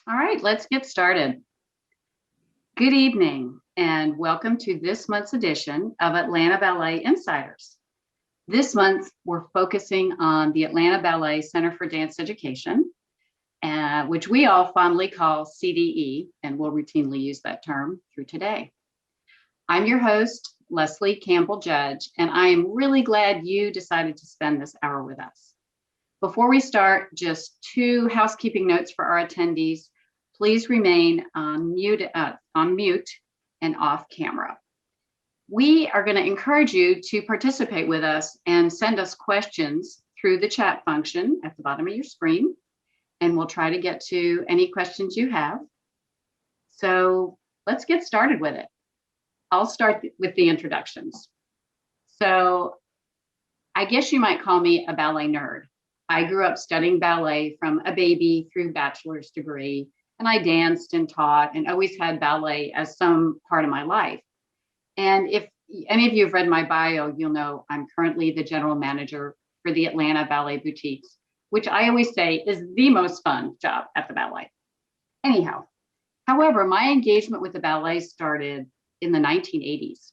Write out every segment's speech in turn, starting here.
All right, let's get started. Good evening and welcome to this month's edition of Atlanta Ballet Insiders. This month, we're focusing on the Atlanta Ballet Centre for Dance Education, which we all fondly call CDE, and we'll routinely use that term through today. I'm your host, Leslie Campbell Judge, and I am really glad you decided to spend this hour with us. Before we start, just two housekeeping notes for our attendees. Please remain on mute and off camera. We are going to encourage you to participate with us and send us questions through the chat function at the bottom of your screen, and we'll try to get to any questions you have. So let's get started with it. I'll start with the introductions. So I guess you might call me a ballet nerd. I grew up studying ballet from a baby through bachelor's degree, and I danced and taught and always had ballet as some part of my life. And if any of you have read my bio, you'll know I'm currently the general manager for the Atlanta Ballet Boutiques, which I always say is the most fun job at the ballet. Anyhow, however, my engagement with the ballet started in the 1980s.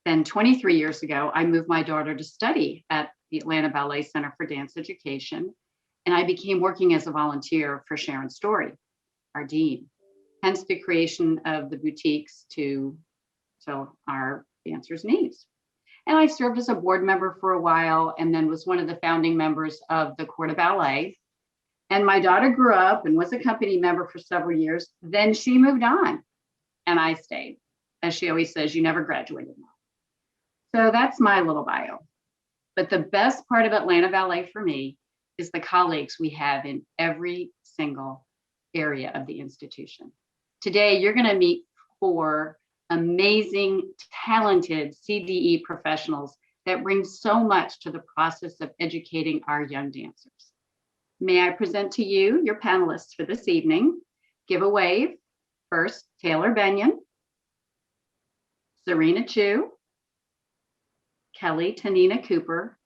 Then 23 years ago, I moved my daughter to study at the Atlanta Ballet Centre for Dance Education, and I became working as a volunteer for Sharon Story, our dean, hence the creation of the boutiques to fill our dancers' needs. And I served as a board member for a while and then was one of the founding members of the Corps de Ballet. And my daughter grew up and was a company member for several years. Then she moved on and I stayed. As she always says, you never graduated. So that's my little bio. But the best part of Atlanta Ballet for me is the colleagues we have in every single area of the institution. Today, you're going to meet 4 amazing, talented CDE professionals that bring so much to the process of educating our young dancers. May I present to you your panelists for this evening? Give a wave. First, Taylor Benion, Serena Chu, Kelly Tonina Cooper,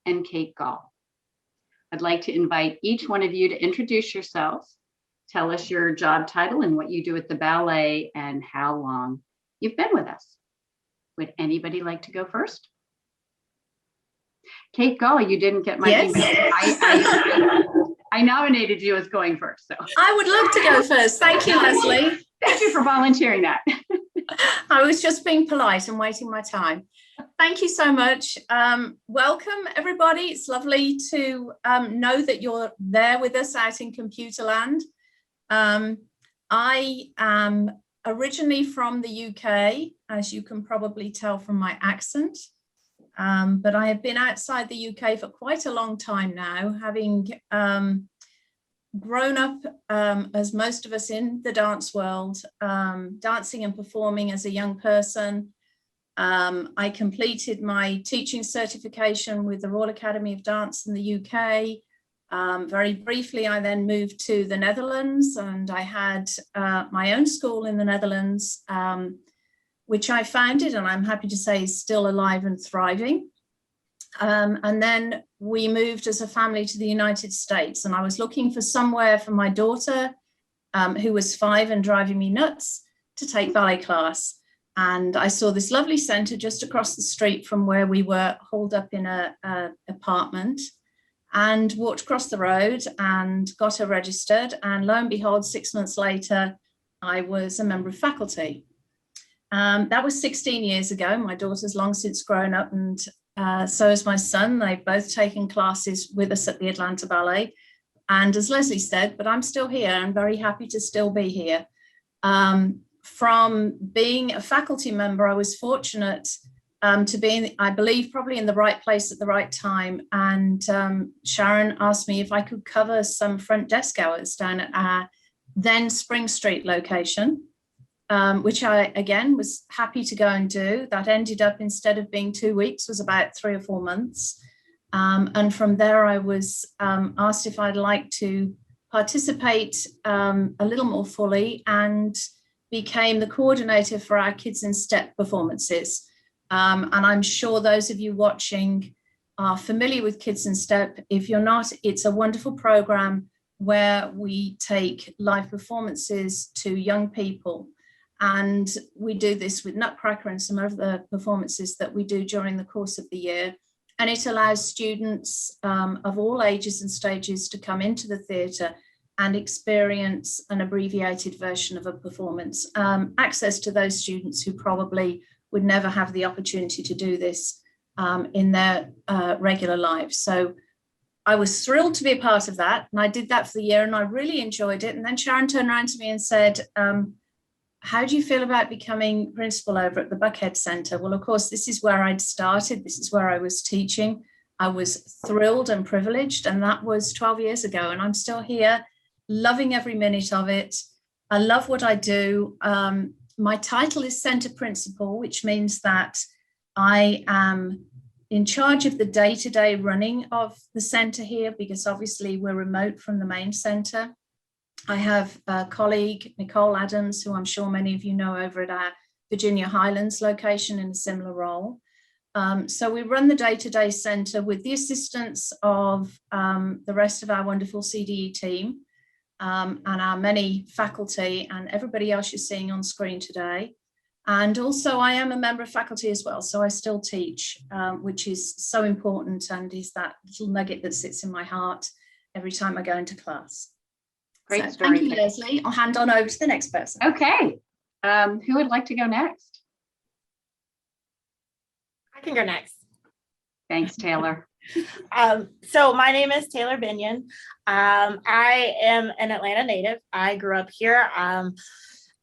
and Kate Gaul. I'd like to invite each one of you to introduce yourselves, tell us your job title and what you do at the ballet and how long you've been with us. Would anybody like to go first? Kate Gaul, you didn't get my email. I nominated you as going first. So I would love to go first. Thank you, Leslie. Thank you for volunteering that. I was just being polite and waiting my time. Thank you so much. Welcome, everybody. It's lovely to know that you're there with us out in Computerland. I am originally from the UK, as you can probably tell from my accent, but I have been outside the UK for quite a long time now, having grown up, as most of us in the dance world, dancing and performing as a young person. I completed my teaching certification with the Royal Academy of Dance in the UK. Very briefly, I then moved to the Netherlands and I had my own school in the Netherlands, which I founded and I'm happy to say is still alive and thriving. And then we moved as a family to the United States, and I was looking for somewhere for my daughter, who was 5 and driving me nuts, to take ballet class. And I saw this lovely centre just across the street from where we were holed up in an apartment, and walked across the road and got her registered. And lo and behold, 6 months later, I was a member of faculty. That was 16 years ago. My daughter's long since grown up, and so has my son. They've both taken classes with us at the Atlanta Ballet. And as Leslie said, but I'm still here. I'm very happy to still be here. From being a faculty member, I was fortunate to be, I believe, probably in the right place at the right time. And Sharon asked me if I could cover some front desk hours down at our then Spring Street location, which I, again, was happy to go and do. That ended up, instead of being 2 weeks, was about 3 or 4 months. And from there, I was asked if I'd like to participate a little more fully, and became the coordinator for our Kids in Step performances. And I'm sure those of you watching are familiar with Kids in Step. If you're not, it's a wonderful program where we take live performances to young people. And we do this with Nutcracker and some of the performances that we do during the course of the year. And it allows students of all ages and stages to come into the theatre and experience an abbreviated version of a performance. Access to those students who probably would never have the opportunity to do this in their regular lives. So I was thrilled to be a part of that. And I did that for the year and I really enjoyed it. And then Sharon turned around to me and said, how do you feel about becoming principal over at the Buckhead Centre? Well, of course, this is where I'd started. This is where I was teaching. I was thrilled and privileged. And that was 12 years ago. And I'm still here, loving every minute of it. I love what I do. My title is Centre Principal, which means that I am in charge of the day-to-day running of the centre here, because obviously we're remote from the main centre. I have a colleague, Nicole Adams, who I'm sure many of you know over at our Virginia Highlands location in a similar role. So we run the day-to-day centre with the assistance of the rest of our wonderful CDE team and our many faculty and everybody else you're seeing on screen today. And also I am a member of faculty as well, so I still teach, which is so important and is that little nugget that sits in my heart every time I go into class. Great So, story. thank you, Leslie. I'll hand on over to the next person. Okay. Who would like to go next? I can go next. Thanks, Taylor. So my name is Taylor Benion. I am an Atlanta native. I grew up here.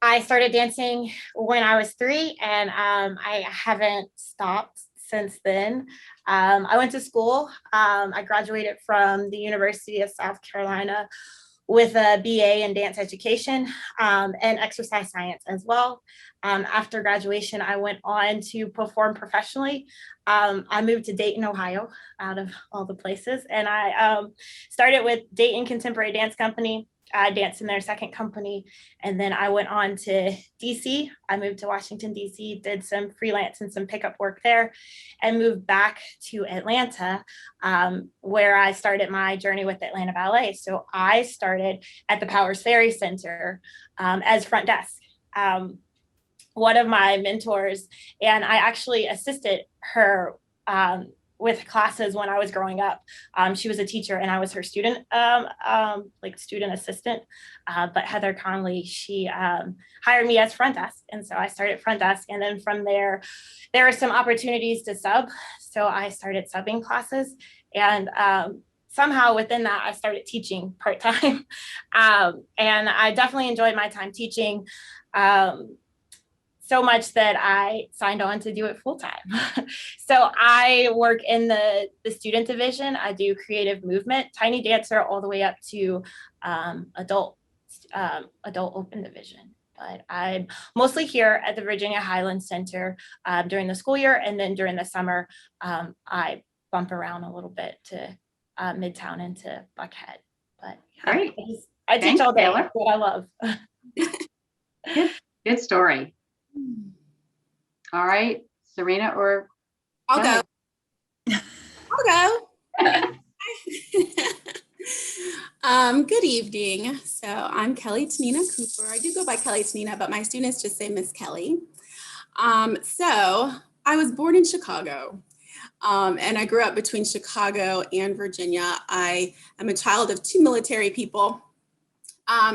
I started dancing when I was 3 and I haven't stopped since then. I went to school. I graduated from the University of South Carolina with a BA in dance education and exercise science as well. After graduation, I went on to perform professionally. I moved to Dayton, Ohio, out of all the places. And I started with Dayton Contemporary Dance Company. I danced in their second company. And then I went on to DC. I moved to Washington, DC, did some freelance and some pickup work there, and moved back to Atlanta, where I started my journey with Atlanta Ballet. So I started at the Powers Ferry Center as front desk. One of my mentors, and I actually assisted her with classes when I was growing up. She was a teacher and I was her student, like student assistant. But Heather Conley, she hired me as front desk. And so I started front desk. And then from there, there were some opportunities to sub. So I started subbing classes. And somehow within that, I started teaching part-time. And I definitely enjoyed my time teaching. So much that I signed on to do it full time. So I work in the student division. I do creative movement, tiny dancer, all the way up to adult open division. But I'm mostly here at the Virginia Highlands Center during the school year. And then during the summer, I bump around a little bit to Midtown into Buckhead. But yeah, Great. I teach all day. Taylor. That's what I love. Good story. All right, Serena or I'll go. Good evening. So I'm Kelly Tonina Cooper. I do go by Kelly Tonina, but my students just say Miss Kelly. So I was born in Chicago, and I grew up between Chicago and Virginia. I am a child of 2 military people.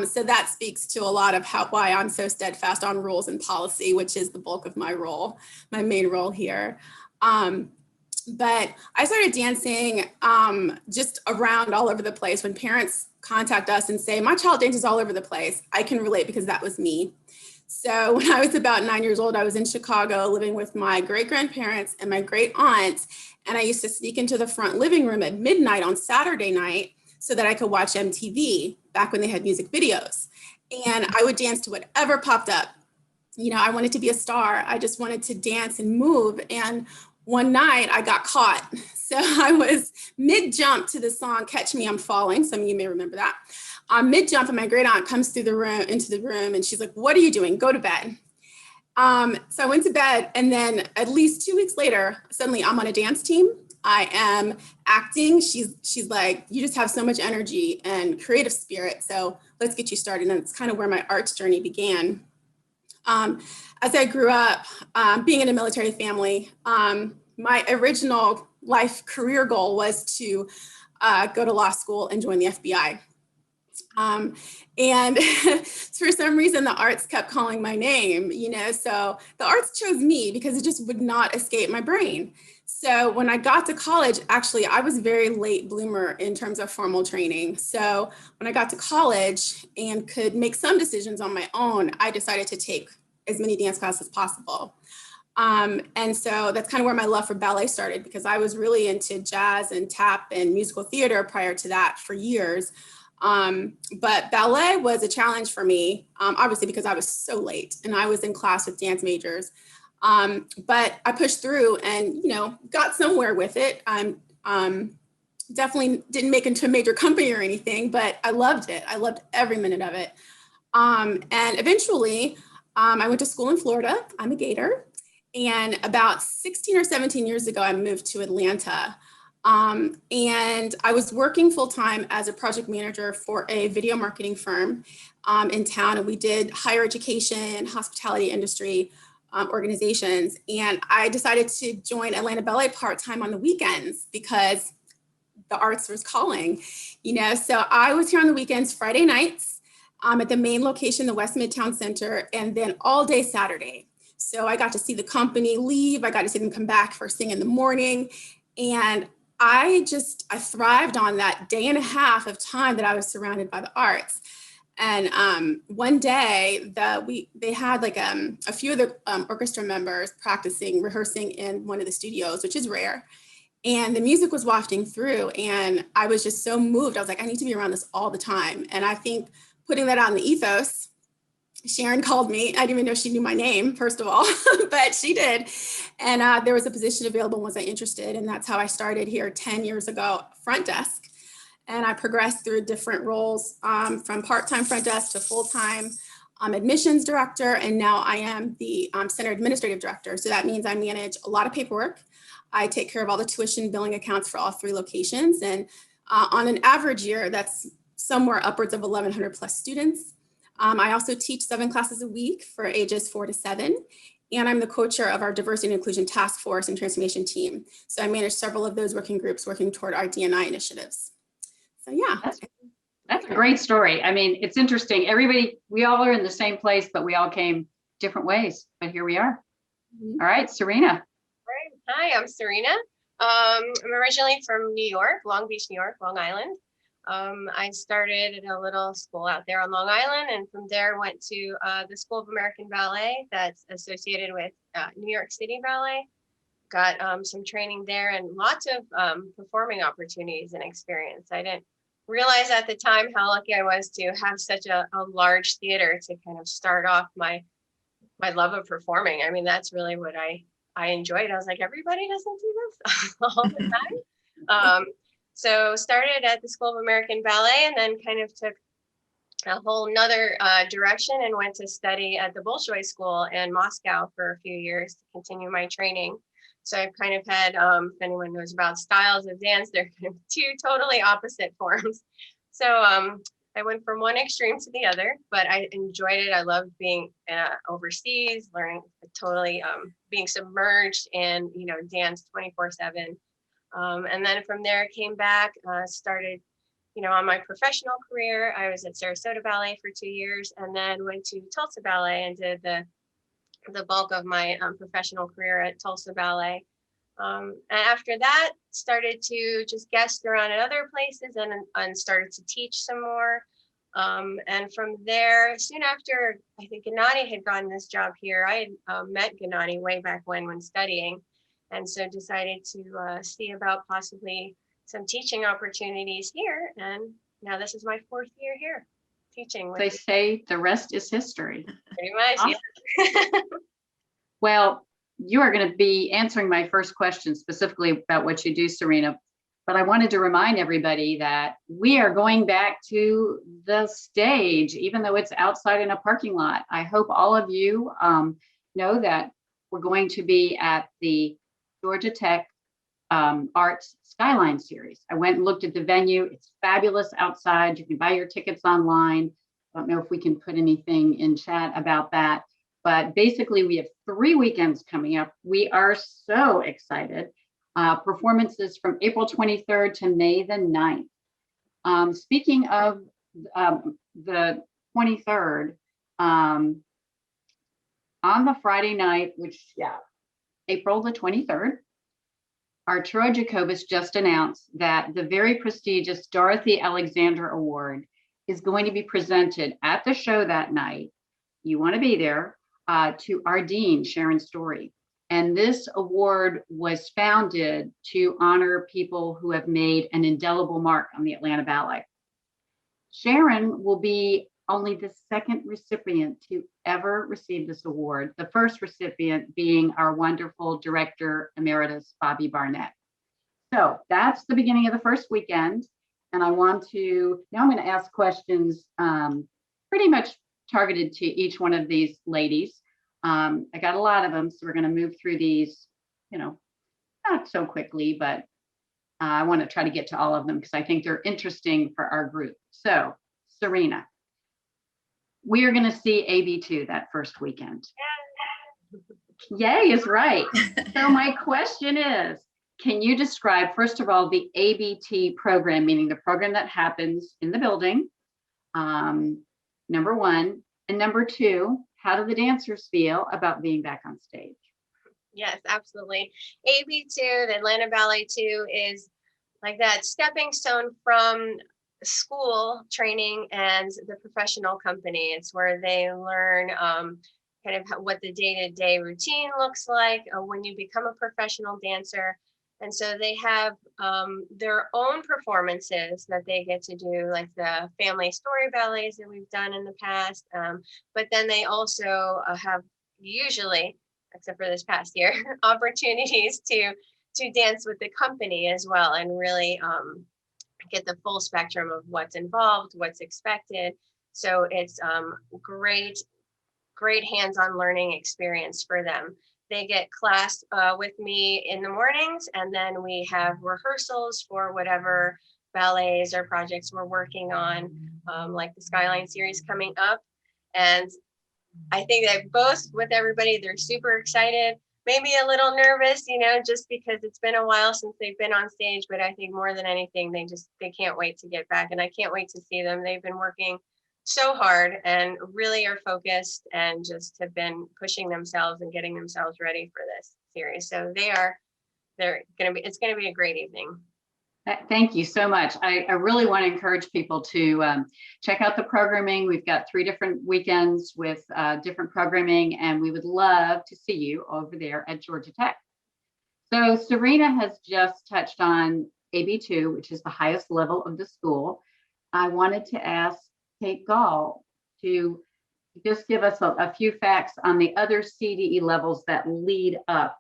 So that speaks to a lot of why I'm so steadfast on rules and policy, which is the bulk of my role, my main role here. But I started dancing just around all over the place. When parents contact us and say, my child dances all over the place, I can relate because that was me. So when I was about 9 years old, I was in Chicago living with my great-grandparents and my great-aunt. And I used to sneak into the front living room at midnight on Saturday night so that I could watch MTV back when they had music videos. And I would dance to whatever popped up. You know, I wanted to be a star. I just wanted to dance and move. And one night I got caught. So I was mid-jump to the song, Catch Me, I'm Falling. Some of you may remember that. Mid-jump, and my great aunt comes through the room, into the room, and she's like, what are you doing? Go to bed. So I went to bed, and then at least 2 weeks later, suddenly I'm on a dance team. I am acting. She's like, you just have so much energy and creative spirit. So let's get you started. And it's kind of where my arts journey began. As I grew up, being in a military family, my original life career goal was to go to law school and join the FBI. And for some reason, the arts kept calling my name, so the arts chose me because it just would not escape my brain. So when I got to college, actually, I was a very late bloomer in terms of formal training. So when I got to college and could make some decisions on my own, I decided to take as many dance classes as possible. And so that's kind of where my love for ballet started, because I was really into jazz and tap and musical theater prior to that for years. But ballet was a challenge for me, obviously because I was so late and I was in class with dance majors. But I pushed through and, got somewhere with it. Definitely didn't make it into a major company or anything, but I loved it. I loved every minute of it. And eventually I went to school in Florida. I'm a Gator. And about 16 or 17 years ago, I moved to Atlanta. And I was working full-time as a project manager for a video marketing firm in town. And we did higher education, hospitality industry organizations. And I decided to join Atlanta Ballet part-time on the weekends because the arts was calling, So I was here on the weekends, Friday nights at the main location, the West Midtown Center, and then all day Saturday. So I got to see the company leave. I got to see them come back first thing in the morning. And I thrived on that day and a half of time that I was surrounded by the arts. And one day they had like a few of the orchestra members rehearsing in one of the studios, which is rare. And the music was wafting through and I was just so moved. I was like, I need to be around this all the time. And I think putting that out in the ethos, Sharon called me. I didn't even know she knew my name, first of all, but she did. And there was a position available. Was I interested? And that's how I started here 10 years ago, front desk. And I progressed through different roles from part-time front desk to full-time admissions director. And now I am the center administrative director. So that means I manage a lot of paperwork. I take care of all the tuition billing accounts for all 3 locations. And on an average year, that's somewhere upwards of 1,100 plus students. I also teach 7 classes a week for ages 4 to 7. And I'm the co-chair of our diversity and inclusion task force and transformation team. So I manage several of those working groups working toward our D&I initiatives. So yeah. That's a great story. I mean, it's interesting. We all are in the same place, but we all came different ways, but here we are. Mm-hmm. All right, Serena. Hi, I'm Serena. I'm originally from New York, Long Beach, New York, Long Island. I started at a little school out there on Long Island, and from there went to the School of American Ballet that's associated with New York City Ballet. Got some training there and lots of performing opportunities and experience. I didn't realize at the time how lucky I was to have such a large theater to kind of start off my love of performing. I mean, that's really what I enjoyed. I was like, everybody doesn't do this all the time. So started at the School of American Ballet and then kind of took a whole nother direction and went to study at the Bolshoi School in Moscow for a few years to continue my training. So I've kind of had, if anyone knows about styles of dance, they're kind of 2 totally opposite forms. So I went from one extreme to the other, but I enjoyed it. I loved being overseas, learning totally being submerged in, dance 24/7. And then from there, came back, started, on my professional career. I was at Sarasota Ballet for 2 years and then went to Tulsa Ballet and did the bulk of my professional career at Tulsa Ballet. And after that, started to just guest around at other places and started to teach some more. And from there, soon after, I think Gennady had gotten this job here. I had met Gennady way back when studying. And so decided to see about possibly some teaching opportunities here. And now this is my 4th year here teaching. They say the rest is history. Pretty much, awesome. Yeah. Well, you are going to be answering my first question specifically about what you do, Serena. But I wanted to remind everybody that we are going back to the stage, even though it's outside in a parking lot. I hope all of you know that we're going to be at the Georgia Tech Arts Skyline series. I went and looked at the venue. It's fabulous outside. You can buy your tickets online. I don't know if we can put anything in chat about that, but basically we have 3 weekends coming up. We are so excited. Performances from April 23rd to May the 9th. Speaking of the 23rd, on the Friday night, which, April the 23rd, Arturo Jacobus just announced that the very prestigious Dorothy Alexander Award is going to be presented at the show that night. You want to be there, to our dean, Sharon Story. And this award was founded to honor people who have made an indelible mark on the Atlanta Ballet. Sharon will be only the second recipient to ever receive this award, the first recipient being our wonderful director emeritus, Bobby Barnett. So that's the beginning of the first weekend. And now I'm going to ask questions pretty much targeted to each one of these ladies. I got a lot of them, so we're going to move through these, not so quickly, but I want to try to get to all of them because I think they're interesting for our group. So, Serena, we are going to see AB2 that first weekend. Yay is right. So my question is, can you describe, first of all, the ABT program, meaning the program that happens in the building, number one, and number two, how do the dancers feel about being back on stage? Yes, absolutely. AB2, the Atlanta Ballet 2, is like that stepping stone from school training and the professional company. It's where they learn kind of what the day-to-day routine looks like when you become a professional dancer. And so they have their own performances that they get to do, like the family story ballets that we've done in the past. But then they also have usually, except for this past year, opportunities to dance with the company as well and really get the full spectrum of what's involved, what's expected. So it's great hands-on learning experience for them. They get class with me in the mornings, and then we have rehearsals for whatever ballets or projects we're working on, like the Skyline series coming up. And I think that both with everybody, they're super excited, maybe a little nervous, just because it's been a while since they've been on stage. But I think more than anything, they can't wait to get back, and I can't wait to see them. They've been working so hard and really are focused and just have been pushing themselves and getting themselves ready for this series. So it's going to be a great evening. Thank you so much. I really want to encourage people to check out the programming. We've got 3 different weekends with different programming, and we would love to see you over there at Georgia Tech. So Serena has just touched on AB2, which is the highest level of the school. I wanted to ask Kate Gaul to just give us a few facts on the other CDE levels that lead up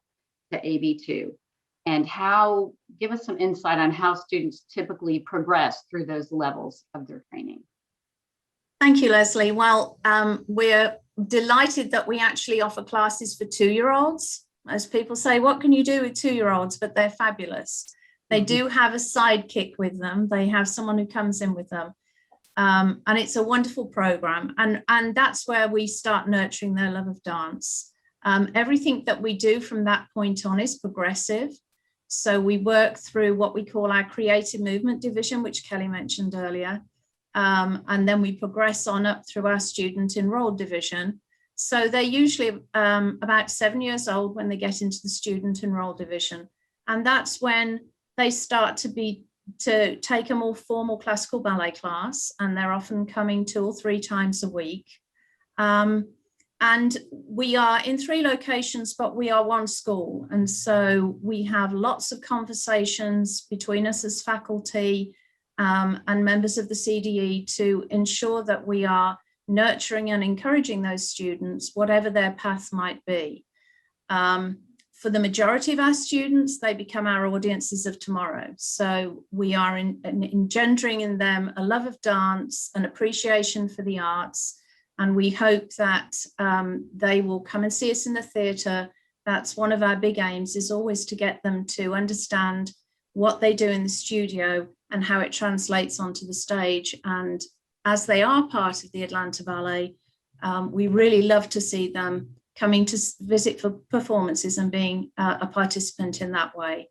to AB2 and give us some insight on how students typically progress through those levels of their training. Thank you, Leslie. Well, we're delighted that we actually offer classes for 2-year-olds. As people say, what can you do with 2-year-olds? But they're fabulous. They do have a sidekick with them. They have someone who comes in with them. And it's a wonderful program. And that's where we start nurturing their love of dance. Everything that we do from that point on is progressive. So we work through what we call our creative movement division, which Kelly mentioned earlier. And then we progress on up through our student enrolled division. So they're usually about 7 years old when they get into the student enrolled division. And that's when they start to take a more formal classical ballet class, and they're often coming 2 or 3 times a week. And we are in 3 locations, but we are one school. And so we have lots of conversations between us as faculty and members of the CDE to ensure that we are nurturing and encouraging those students, whatever their path might be. For the majority of our students, they become our audiences of tomorrow. So we are engendering in them a love of dance, an appreciation for the arts, and we hope that they will come and see us in the theatre. That's one of our big aims, is always to get them to understand what they do in the studio and how it translates onto the stage. And as they are part of the Atlanta Ballet, we really love to see them coming to visit for performances and being a participant in that way.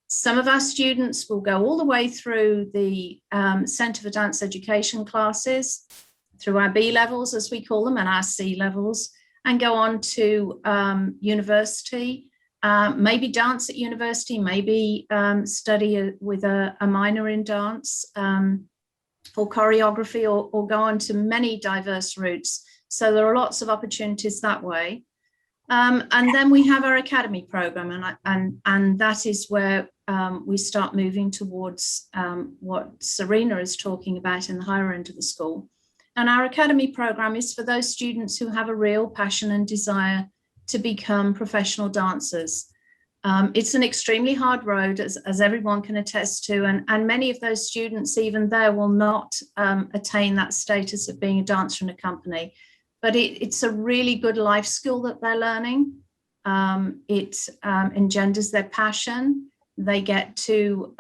Some of our students will go all the way through the Centre for Dance Education classes, through our B levels, as we call them, and our C levels, and go on to university, maybe dance at university, maybe study with a minor in dance or choreography, or go on to many diverse routes. So there are lots of opportunities that way. And then we have our academy program, and that is where we start moving towards what Serena is talking about in the higher end of the school. And our academy program is for those students who have a real passion and desire to become professional dancers. It's an extremely hard road, as everyone can attest to, and many of those students, even there, will not attain that status of being a dancer in a company. But it's a really good life skill that they're learning. It engenders their passion. They get to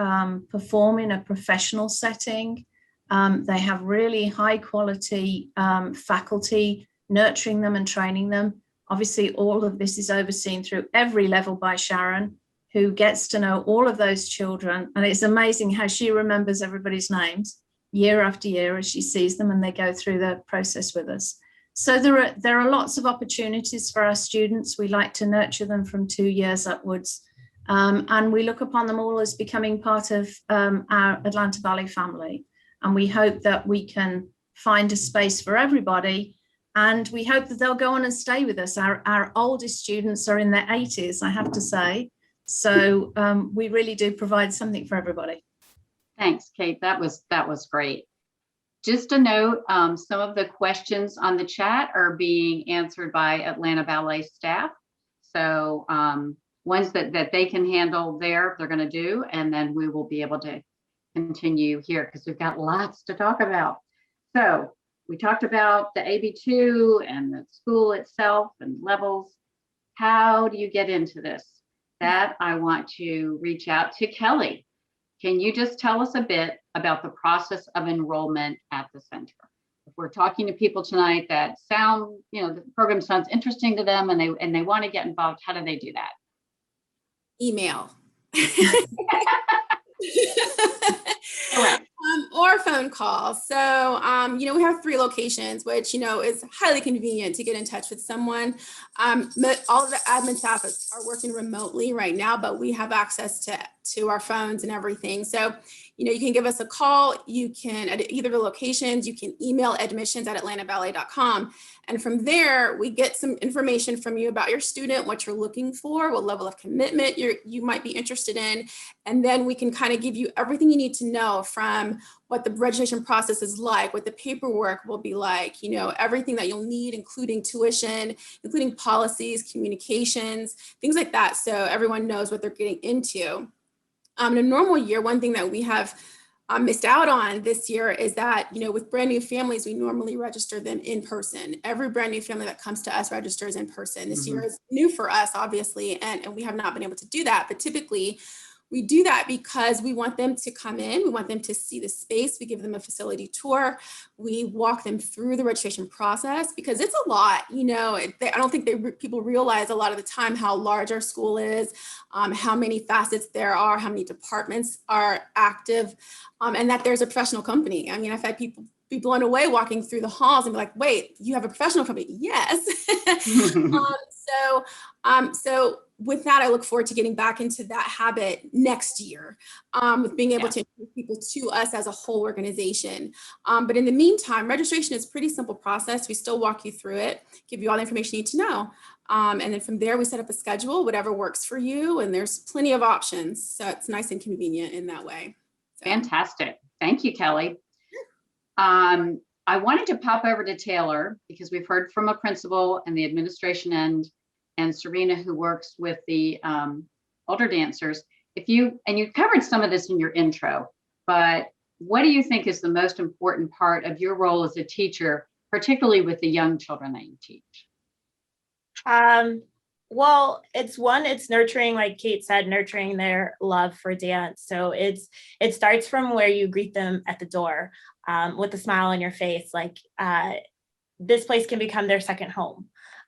perform in a professional setting. They have really high quality faculty nurturing them and training them. Obviously, all of this is overseen through every level by Sharon, who gets to know all of those children. And it's amazing how she remembers everybody's names year after year as she sees them and they go through the process with us. So there are lots of opportunities for our students. We like to nurture them from 2 years upwards. And we look upon them all as becoming part of our Atlanta Ballet family. And we hope that we can find a space for everybody. And we hope that they'll go on and stay with us. Our oldest students are in their 80s, I have to say. So we really do provide something for everybody. Thanks, Kate. That was great. Just a note, some of the questions on the chat are being answered by Atlanta Ballet staff. So ones that they can handle there, they're going to do, and then we will be able to continue here because we've got lots to talk about. So we talked about the AB2 and the school itself and levels. How do you get into this? That I want to reach out to Kelly. Can you just tell us a bit about the process of enrollment at the center? If we're talking to people tonight that sound, the program sounds interesting to them and they want to get involved, how do they do that? Email. Correct. Or phone call. So, we have 3 locations, which, is highly convenient to get in touch with someone. All of the admin staff are working remotely right now, but we have access to our phones and everything. So, you can give us a call. You can, at either of the locations, you can email admissions@atlantaballet.com. And from there, we get some information from you about your student, what you're looking for, what level of commitment you might be interested in. And then we can kind of give you everything you need to know, from what the registration process is like, what the paperwork will be like, everything that you'll need, including tuition, including policies, communications, things like that. So everyone knows what they're getting into. In a normal year, one thing that we have missed out on this year is that, with brand new families, we normally register them in person. Every brand new family that comes to us registers in person. This year is new for us, obviously, and we have not been able to do that. But typically, we do that because we want them to come in. We want them to see the space. We give them a facility tour. We walk them through the registration process because it's a lot. I don't think people realize a lot of the time how large our school is, how many facets there are, how many departments are active, and that there's a professional company. I mean, I've had people be blown away walking through the halls and be like, wait, you have a professional company? Yes. So with that, I look forward to getting back into that habit next year, with being able to introduce people to us as a whole organization. But in the meantime, registration is a pretty simple process. We still walk you through it, give you all the information you need to know. And then from there, we set up a schedule, whatever works for you. And there's plenty of options. So it's nice and convenient in that way. So. Fantastic. Thank you, Kelly. I wanted to pop over to Taylor because we've heard from a principal and the administration end, and Serena, who works with the older dancers. You covered some of this in your intro, but what do you think is the most important part of your role as a teacher, particularly with the young children that you teach? Well, it's nurturing, like Kate said, nurturing their love for dance. So it starts from where you greet them at the door, with a smile on your face. Like, this place can become their second home.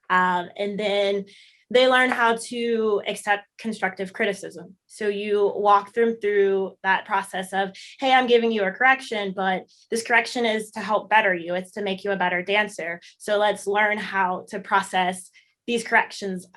And then they learn how to accept constructive criticism. So you walk them through that process of, hey, I'm giving you a correction, but this correction is to help better you. It's to make you a better dancer. So let's learn how to process these corrections.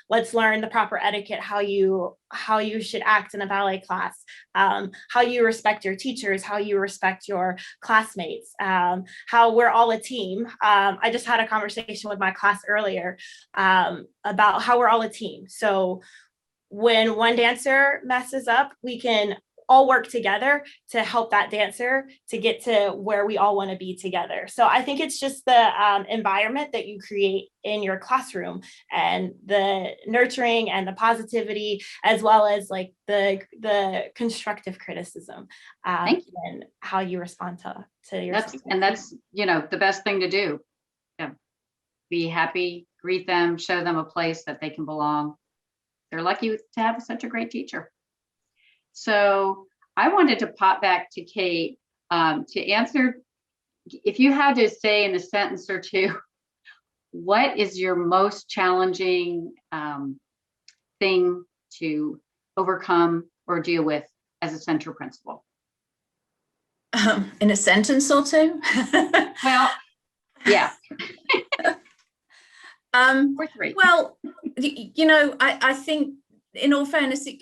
Let's learn the proper etiquette, how you should act in a ballet class, how you respect your teachers, how you respect your classmates, how we're all a team. I just had a conversation with my class earlier about how we're all a team. So when one dancer messes up, we can all work together to help that dancer to get to where we all want to be together. So I think it's just the environment that you create in your classroom and the nurturing and the positivity, as well as like the constructive criticism, and how you respond to your that's the best thing to do. Yeah. Be happy, greet them, show them a place that they can belong. They're lucky to have such a great teacher. So I wanted to pop back to Kate to answer, if you had to say in a sentence or two, what is your most challenging thing to overcome or deal with as a center principal? In a sentence or two? Well, yeah. Or three. Well, I think in all fairness, it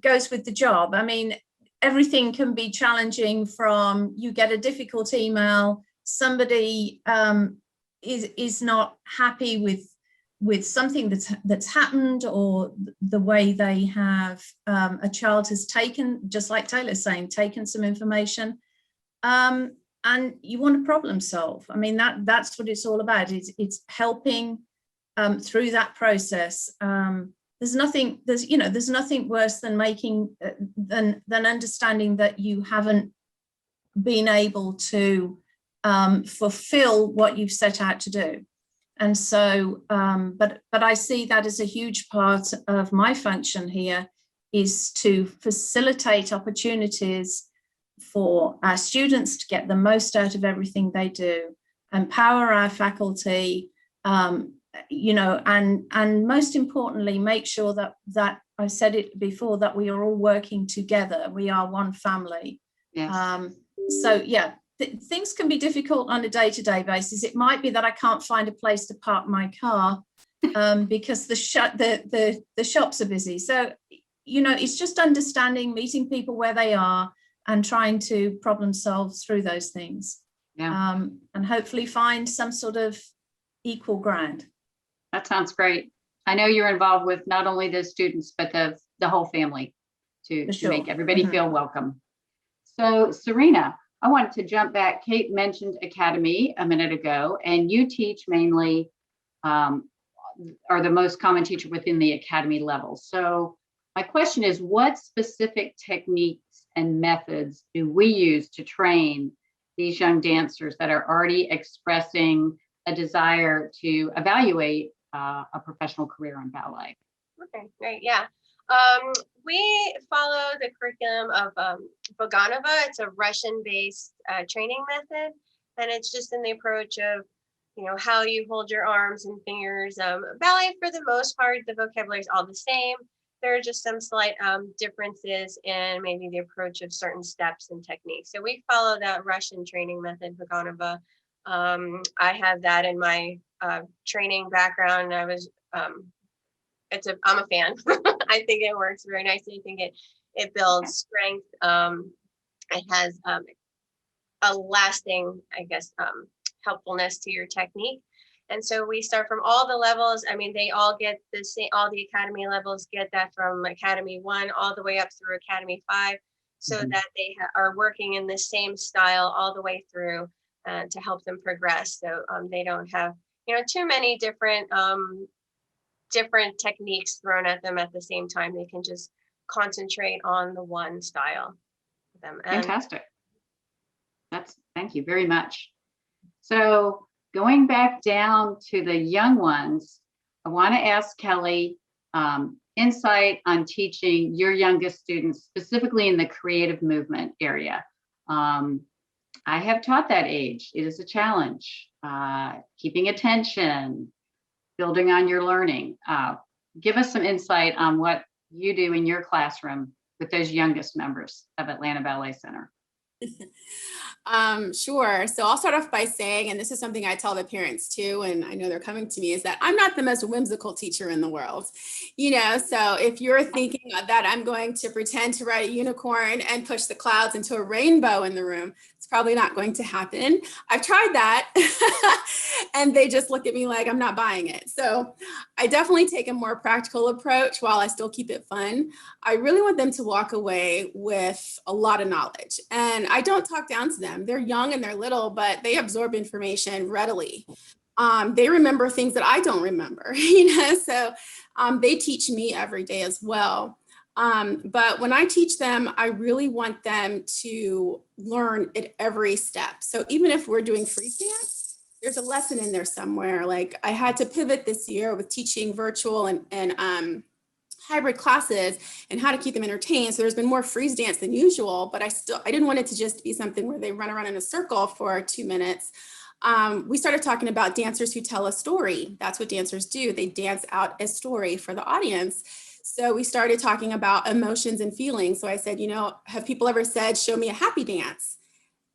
goes with the job. I mean, everything can be challenging from you get a difficult email, somebody is not happy with something that's happened, or the way they have a child has taken, just like Taylor's saying, taken some information, and you want to problem solve. I mean, that's what it's all about. It's helping through that process. There's nothing worse than than understanding that you haven't been able to fulfill what you've set out to do. And so, but I see that as a huge part of my function here, is to facilitate opportunities for our students to get the most out of everything they do, empower our faculty, and most importantly, make sure that I've said it before, that we are all working together. We are one family. Yes. Things can be difficult on a day-to-day basis. It might be that I can't find a place to park my car because the shops are busy. So, it's just understanding, meeting people where they are and trying to problem solve through those things. Yeah. And hopefully find some sort of equal ground. That sounds great. I know you're involved with not only the students, but the whole family to make everybody feel welcome. So Serena, I wanted to jump back. Kate mentioned Academy a minute ago, and you teach mainly, are the most common teacher within the Academy level. So my question is, what specific techniques and methods do we use to train these young dancers that are already expressing a desire to evaluate a professional career in ballet? Okay, great. Yeah. We follow the curriculum of Vaganova. It's a Russian-based training method, and it's just in the approach of, how you hold your arms and fingers. Ballet, for the most part, the vocabulary is all the same. There are just some slight differences in maybe the approach of certain steps and techniques. So we follow that Russian training method, Vaganova. I have that in my training background. I'm a fan. I think it works very nicely. I think it builds strength. It has a lasting, helpfulness to your technique. And so we start from all the levels. I mean, they all get the same, all the Academy levels get that from Academy 1 all the way up through Academy 5, so that they are working in the same style all the way through to help them progress. So they don't have, too many different techniques thrown at them at the same time. They can just concentrate on the one style. Fantastic. Thank you very much. So going back down to the young ones, I want to ask Kelly insight on teaching your youngest students, specifically in the creative movement area. I have taught that age. It is a challenge. Keeping attention, building on your learning. Give us some insight on what you do in your classroom with those youngest members of Atlanta Ballet Centre. Sure. So I'll start off by saying, and this is something I tell the parents too, and I know they're coming to me, is that I'm not the most whimsical teacher in the world. So if you're thinking that I'm going to pretend to ride a unicorn and push the clouds into a rainbow in the room, it's probably not going to happen. I've tried that and they just look at me like I'm not buying it. So I definitely take a more practical approach while I still keep it fun. I really want them to walk away with a lot of knowledge, and I don't talk down to them. They're young and they're little, but they absorb information readily. They remember things that I don't remember, so they teach me every day as well. But when I teach them, I really want them to learn at every step. So even if we're doing free dance, there's a lesson in there somewhere. Like I had to pivot this year with teaching virtual and hybrid classes and how to keep them entertained. So there's been more freeze dance than usual, but I didn't want it to just be something where they run around in a circle for 2 minutes. We started talking about dancers who tell a story. That's what dancers do. They dance out a story for the audience. So we started talking about emotions and feelings. So I said, have people ever said, show me a happy dance?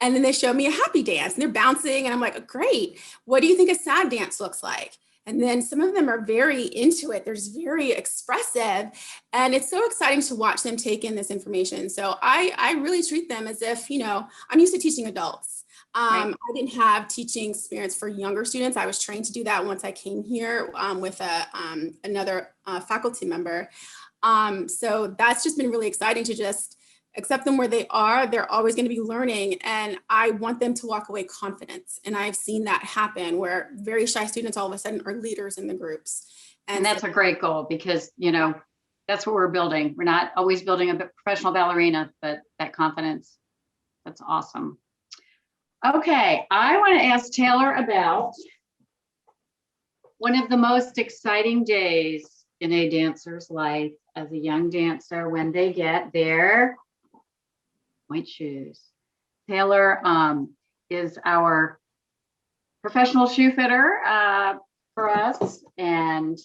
And then they showed me a happy dance and they're bouncing. And I'm like, oh, great. What do you think a sad dance looks like? And then some of them are very into it. They're just very expressive. And it's so exciting to watch them take in this information. So I really treat them as if, I'm used to teaching adults. Right. I didn't have teaching experience for younger students. I was trained to do that once I came here with another faculty member. So that's just been really exciting to just accept them where they are. They're always going to be learning, and I want them to walk away confident. And I've seen that happen where very shy students all of a sudden are leaders in the groups. And that's a great goal because, that's what we're building. We're not always building a professional ballerina, but that confidence, that's awesome. Okay, I want to ask Taylor about one of the most exciting days in a dancer's life as a young dancer when they get their pointe shoes. Taylor is our professional shoe fitter for us and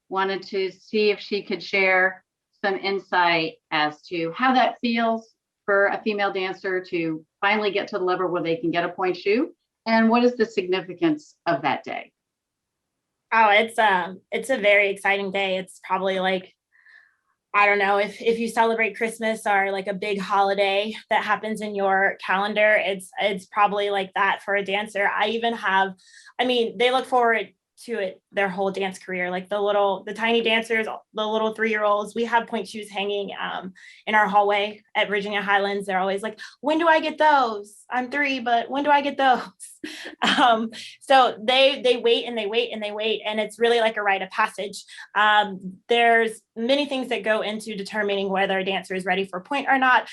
wanted to see if she could share some insight as to how that feels for a female dancer to finally get to the level where they can get a pointe shoe, and what is the significance of that day? Oh, it's a very exciting day. It's probably like, I don't know, if you celebrate Christmas or like a big holiday that happens in your calendar, it's probably like that for a dancer. They look forward to it their whole dance career. Like the tiny dancers, the little 3-year-olds, we have pointe shoes hanging in our hallway at Virginia Highlands. They're always like, when do I get those? I'm 3, but when do I get those? So they wait and they wait and they wait, and it's really like a rite of passage. There's many things that go into determining whether a dancer is ready for pointe or not.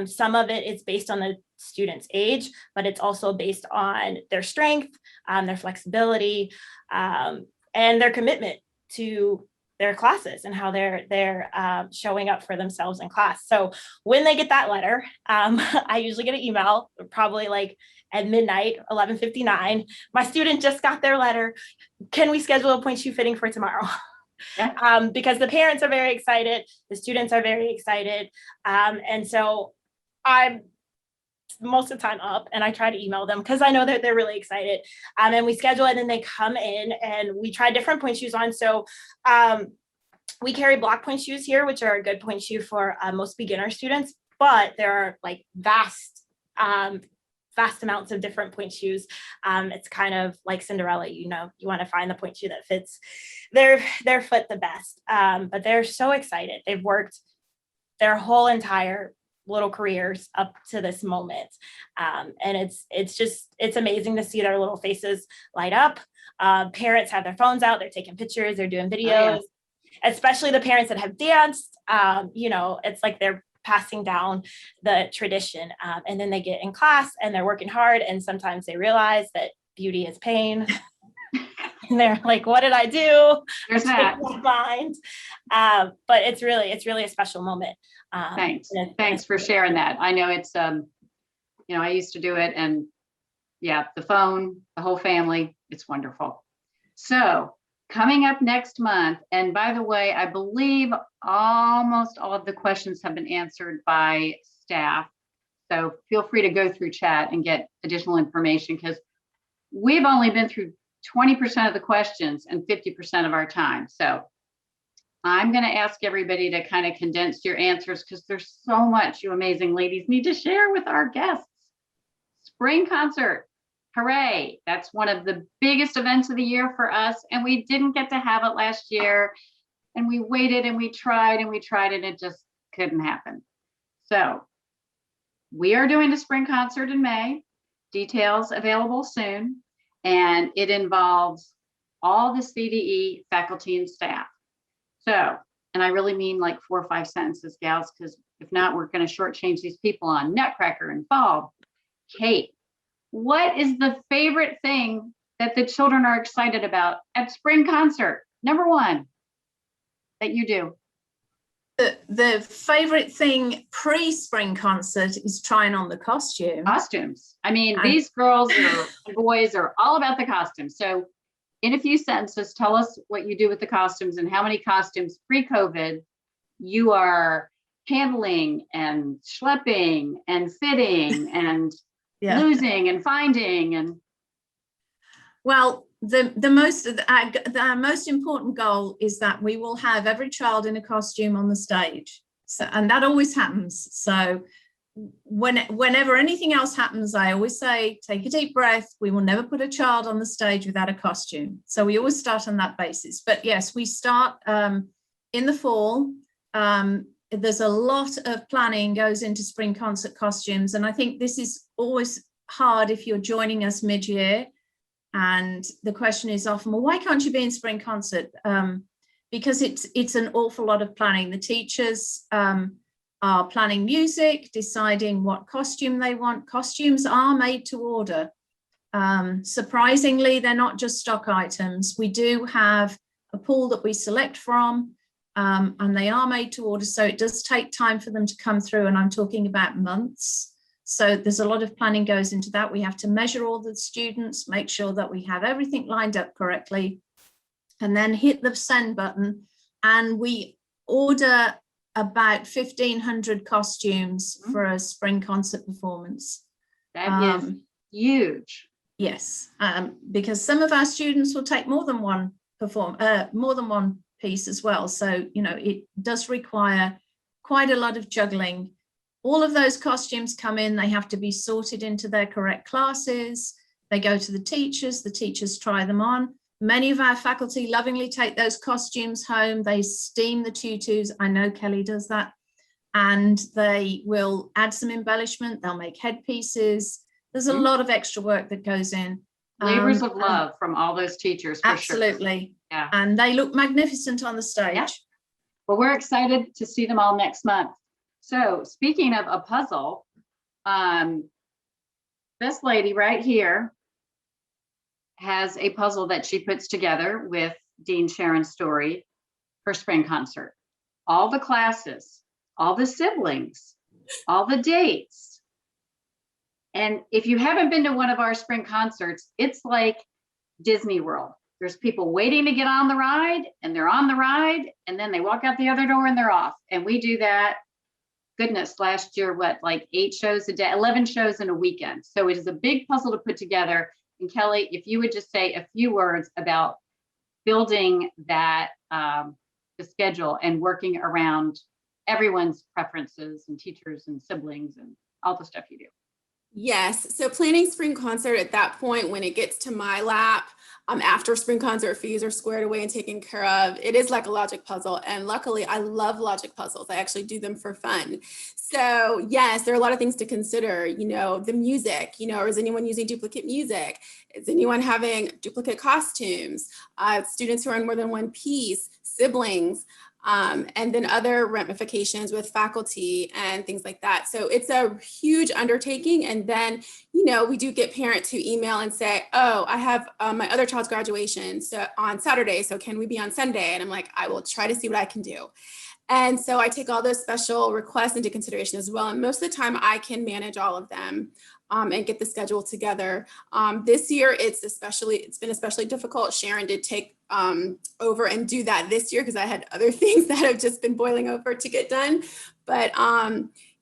Some of it is based on the student's age, but it's also based on their strength, their flexibility, and their commitment to their classes and how they're showing up for themselves in class. So when they get that letter, I usually get an email probably like at midnight, 11:59. My student just got their letter. Can we schedule a pointe shoe fitting for tomorrow? Yeah. Because the parents are very excited, the students are very excited, and so I'm most of the time up and I try to email them because I know that they're really excited, and we schedule it and they come in and we try different pointe shoes on. So we carry block pointe shoes here, which are a good pointe shoe for most beginner students, but there are like vast amounts of different pointe shoes. It's kind of like Cinderella, you want to find the pointe shoe that fits their foot the best. But they're so excited. They've worked their whole entire little careers up to this moment. And it's amazing to see their little faces light up. Parents have their phones out, they're taking pictures, they're doing videos, especially the parents that have danced. It's like they're passing down the tradition. And then they get in class and they're working hard. And sometimes they realize that beauty is pain. and they're like, what did I do? There's that. Blind. But it's really a special moment. Thanks. Thanks for sharing that. I know it's, you know, I used to do it, and yeah, the phone, the whole family, it's wonderful. So coming up next month, and by the way, I believe almost all of the questions have been answered by staff. So feel free to go through chat and get additional information, because we've only been through 20% of the questions and 50% of our time. So I'm going to ask everybody to kind of condense your answers, because there's so much you amazing ladies need to share with our guests. Spring concert. Hooray. That's one of the biggest events of the year for us. And we didn't get to have it last year. And we waited and we tried and it just couldn't happen. So we are doing the spring concert in May. Details available soon. And it involves all the CDE faculty and staff. So, and I really mean like 4 or 5 sentences, gals, because if not, we're going to shortchange these people on Nutcracker and Fall. Kate, what is the favorite thing that the children are excited about at spring concert? Number one that you do. The favorite thing pre-spring concert is trying on the costume. Costumes. I mean, these girls and boys are all about the costumes. So in a few sentences, tell us what you do with the costumes and how many costumes pre-COVID you are handling and schlepping and fitting and losing and finding. And well, the most important goal is that we will have every child in a costume on the stage. So, and that always happens. So whenever anything else happens, I always say, take a deep breath. We will never put a child on the stage without a costume. So we always start on that basis. But yes, we start in the fall. There's a lot of planning goes into spring concert costumes. And I think this is always hard if you're joining us mid-year. And the question is often, well, why can't you be in spring concert? Because it's an awful lot of planning. The teachers are planning music, deciding what costume they want. Costumes are made to order. Surprisingly, they're not just stock items. We do have a pool that we select from, and they are made to order. So it does take time for them to come through, and I'm talking about months. So there's a lot of planning goes into that. We have to measure all the students, make sure that we have everything lined up correctly, and then hit the send button. And we order about 1,500 costumes for a spring concert performance. That is huge. Yes, because some of our students will take more than one piece as well. So, you know, it does require quite a lot of juggling. All of those costumes come in, they have to be sorted into their correct classes. They go to the teachers try them on. Many of our faculty lovingly take those costumes home. They steam the tutus. I know Kelly does that. And they will add some embellishment. They'll make headpieces. There's a lot of extra work that goes in. Labors of love from all those teachers. For absolutely. Sure. Yeah. And they look magnificent on the stage. Yeah. Well, we're excited to see them all next month. So speaking of a puzzle, this lady right here has a puzzle that she puts together with Dean Sharon Story for spring concert. All the classes, all the siblings, all the dates. And if you haven't been to one of our spring concerts, it's like Disney World. There's people waiting to get on the ride, and they're on the ride, and then they walk out the other door and they're off. And we do that. Goodness, last year, what, like 8 shows a day, 11 shows in a weekend. So it is a big puzzle to put together. And Kelly, if you would just say a few words about building that, the schedule and working around everyone's preferences and teachers and siblings and all the stuff you do. Yes. So planning spring concert at that point, when it gets to my lap, after spring concert fees are squared away and taken care of, it is like a logic puzzle. And luckily, I love logic puzzles. I actually do them for fun. So yes, there are a lot of things to consider, you know, the music, you know, or is anyone using duplicate music? Is anyone having duplicate costumes? Students who are in more than one piece, siblings. and then other ramifications with faculty and things like that. So it's a huge undertaking. And then, we do get parents who email and say, oh, I have my other child's graduation on Saturday, so can we be on Sunday? And I'm like, I will try to see what I can do. And so I take all those special requests into consideration as well. And most of the time I can manage all of them and get the schedule together. This year, it's been especially difficult. Sharon did take over and do that this year because I had other things that have just been boiling over to get done. But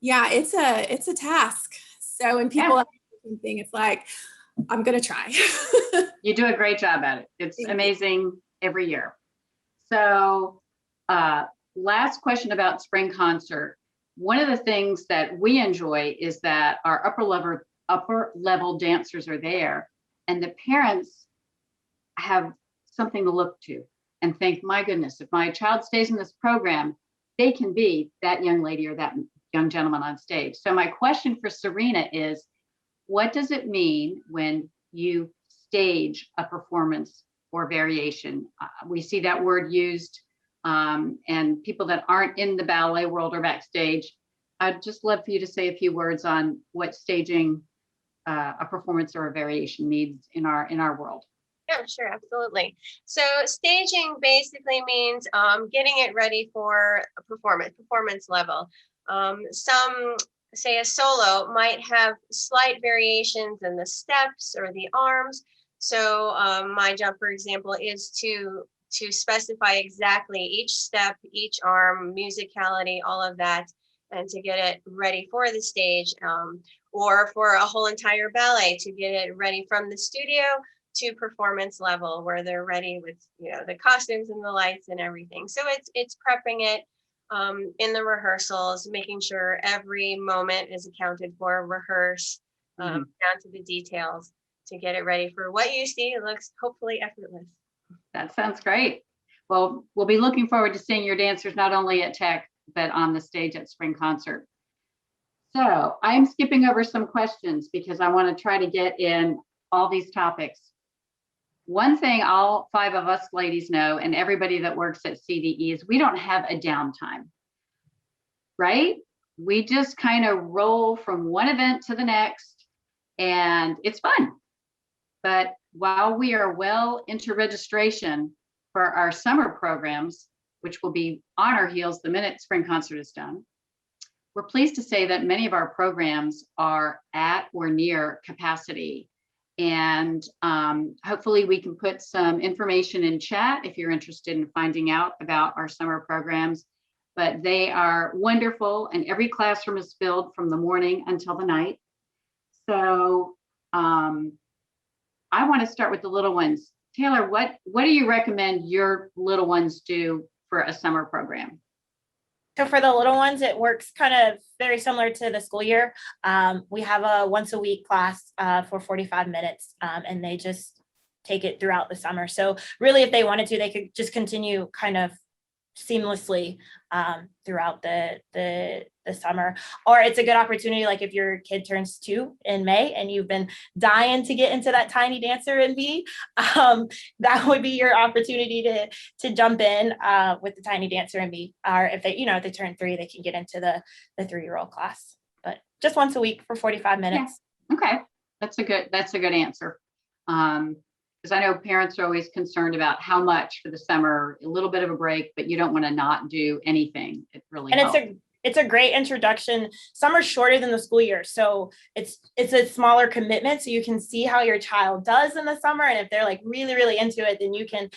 yeah, it's a task. So when people have something, it's like, I'm gonna try. You do a great job at it. It's amazing every year. So last question about spring concert. One of the things that we enjoy is that our upper level dancers are there, and the parents have something to look to and think, my goodness, if my child stays in this program, they can be that young lady or that young gentleman on stage. So my question for Serena is, what does it mean when you stage a performance or variation? We see that word used, and people that aren't in the ballet world or backstage, I'd just love for you to say a few words on what staging a performance or a variation means in our world. Yeah, sure, absolutely. So staging basically means getting it ready for a performance level. Some, say a solo, might have slight variations in the steps or the arms. So my job, for example, is to specify exactly each step, each arm, musicality, all of that, and to get it ready for the stage, or for a whole entire ballet, to get it ready from the studio to performance level, where they're ready with the costumes and the lights and everything. So it's prepping it in the rehearsals, making sure every moment is accounted for, rehearse down to the details to get it ready for what you see. It looks hopefully effortless. That sounds great. Well, we'll be looking forward to seeing your dancers not only at Tech, but on the stage at Spring Concert. So I'm skipping over some questions because I want to try to get in all these topics. One thing all 5 of us ladies know, and everybody that works at CDE, is we don't have a downtime, right? We just kind of roll from one event to the next, and it's fun. But while we are well into registration for our summer programs, which will be on our heels the minute Spring Concert is done, we're pleased to say that many of our programs are at or near capacity. And hopefully we can put some information in chat if you're interested in finding out about our summer programs. But they are wonderful, and every classroom is filled from the morning until the night. So I want to start with the little ones. Taylor, what do you recommend your little ones do for a summer program? So for the little ones, it works kind of very similar to the school year. We have a once a week class for 45 minutes, and they just take it throughout the summer. So really, if they wanted to, they could just continue kind of seamlessly throughout the summer. Or it's a good opportunity, like if your kid turns 2 in May and you've been dying to get into that tiny dancer and be, that would be your opportunity to jump in with the tiny dancer and be. Or if they, if they turn 3, they can get into the 3-year-old class. But just once a week for 45 minutes. Yeah. Okay, that's a good answer. Because I know parents are always concerned about how much for the summer, a little bit of a break, but you don't want to not do anything. It really helps. It's a great introduction. Summer's shorter than the school year, so it's a smaller commitment, so you can see how your child does in the summer, and if they're like really, really into it, then you can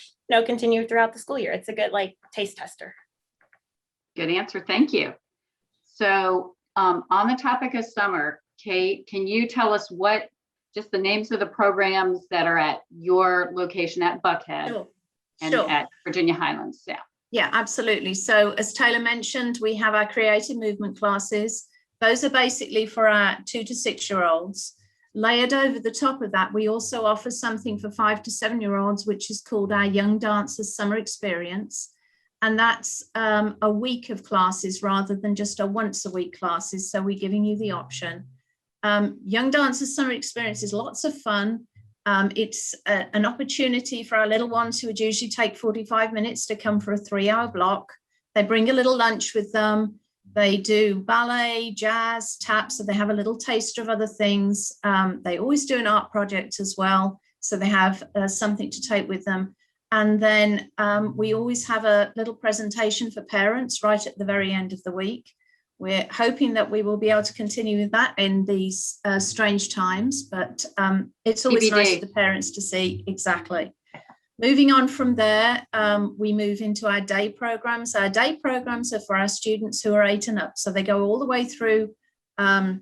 continue throughout the school year. It's a good taste tester. Good answer. Thank you. So on the topic of summer, Kate, can you tell us just the names of the programs that are at your location at Buckhead and at Virginia Highlands? Yeah. Yeah, absolutely. So as Taylor mentioned, we have our creative movement classes. Those are basically for our 2 to 6-year-olds. Layered over the top of that, we also offer something for 5 to 7-year-olds, which is called our Young Dancers Summer Experience. And that's a week of classes rather than just a once a week classes. So we're giving you the option. Young Dancers Summer Experience is lots of fun. It's an opportunity for our little ones who would usually take 45 minutes to come for a 3-hour block. They bring a little lunch with them. They do ballet, jazz, tap, so they have a little taster of other things. They always do an art project as well, so they have something to take with them. And then we always have a little presentation for parents right at the very end of the week. We're hoping that we will be able to continue with that in these strange times, but it's always nice for the parents to see. Exactly. Moving on from there, we move into our day programs. Our day programs are for our students who are 8 and up, so they go all the way through to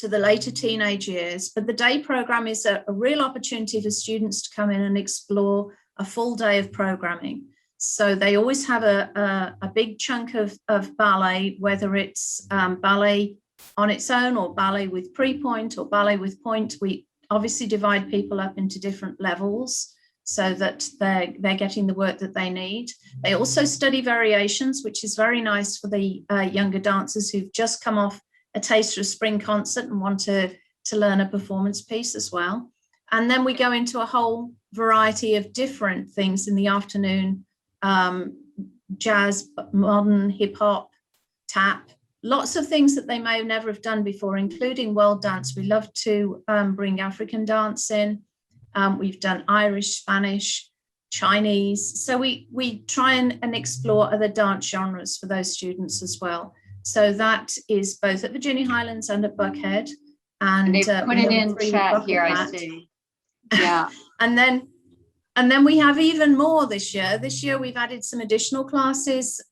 the later teenage years. But the day program is a real opportunity for students to come in and explore a full day of programming. So they always have a big chunk of ballet, whether it's ballet on its own or ballet with pre-pointe or ballet with pointe. We obviously divide people up into different levels so that they're getting the work that they need. They also study variations, which is very nice for the younger dancers who've just come off a taster of spring concert and want to learn a performance piece as well. And then we go into a whole variety of different things in the afternoon, jazz, modern, hip hop, tap, lots of things that they may never have done before, including world dance. We love to bring African dance in. We've done Irish, Spanish, Chinese. So we try and explore other dance genres for those students as well. So that is both at Virginia Highlands and at Buckhead. And they've put it in chat here, I see. Yeah. And then we have even more this year. This year we've added some additional classes,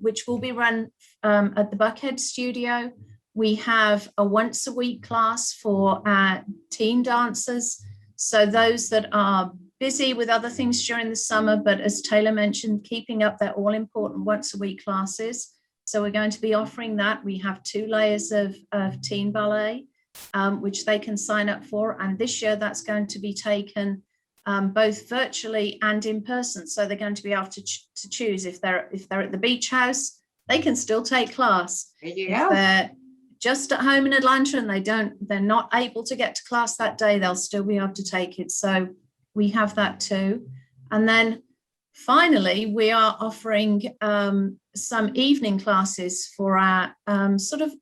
which will be run at the Buckhead studio. We have a once a week class for our teen dancers. So those that are busy with other things during the summer, but as Taylor mentioned, keeping up their all important once a week classes. So we're going to be offering that. We have 2 layers of teen ballet, which they can sign up for. And this year that's going to be taken both virtually and in person. So they're going to be able to choose if they're at the beach house, they can still take class. There you if go. They're just at home in Atlanta and they're not able to get to class that day, they'll still be able to take it. So we have that too. And then finally, we are offering some evening classes for our sort of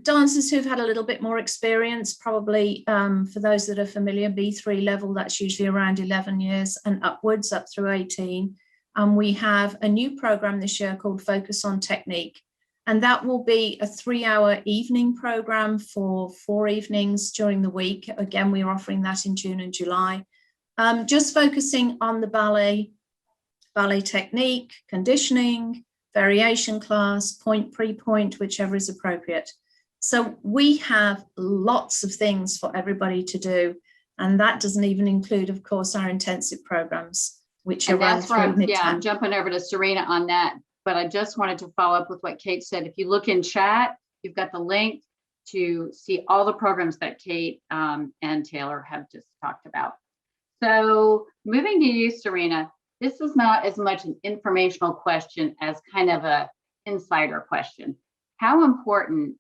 dancers who've had a little bit more experience, probably for those that are familiar, B3 level, that's usually around 11 years and upwards, up through 18. And we have a new program this year called Focus on Technique. And that will be a 3-hour evening program for 4 evenings during the week. Again, we're offering that in June and July, just focusing on the ballet technique, conditioning, variation class, pointe, pre-pointe, whichever is appropriate. So we have lots of things for everybody to do. And that doesn't even include, of course, our intensive programs, which are run through midterm. Yeah, I'm jumping over to Serena on that. But I just wanted to follow up with what Kate said. If you look in chat, you've got the link to see all the programs that Kate and Taylor have just talked about. So moving to you, Serena, this is not as much an informational question as kind of a insider question. How important